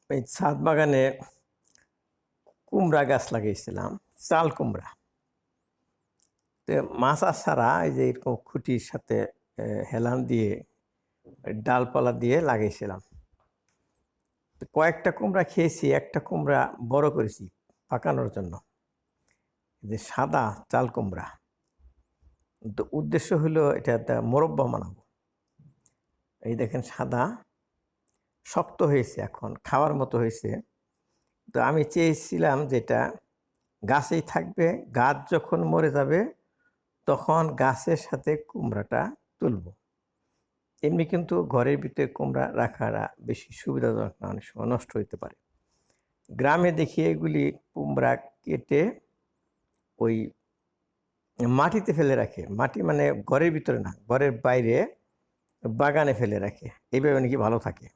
এই ছাদ বাগানে কুমড়া গাছ লাগিয়েছিলাম, চাল কুমড়া। তো মাচা ছাড়া এই যে এরকম খুঁটির সাথে হেলান দিয়ে ডালপালা দিয়ে লাগিয়েছিলাম। তো কয়েকটা কুমড়া খেয়েছি, একটা কুমড়া বড় করেছি পাকানোর জন্য। এই যে সাদা চাল কুমড়া, তো উদ্দেশ্য হলো এটা একটা মোরব্বা বানাবো। এই দেখেন সাদা, শক্ত হয়েছে, এখন খাওয়ার মতো হয়েছে। তো আমি চেয়েছিলাম যেটা গাছেই থাকবে, গাছ যখন মরে যাবে তখন গাছের সাথে কুমড়াটা তুলব। এমনি কিন্তু ঘরের ভিতরে কুমড়া রাখাটা বেশি সুবিধাজনক না, অনেক সময় নষ্ট হইতে পারে। গ্রামে দেখি এগুলি কুমড়া কেটে ওই মাটিতে ফেলে রাখে, মাটি মানে ঘরের ভিতরে না, ঘরের বাইরে বাগানে ফেলে রাখে, এইভাবে নাকি ভালো থাকে।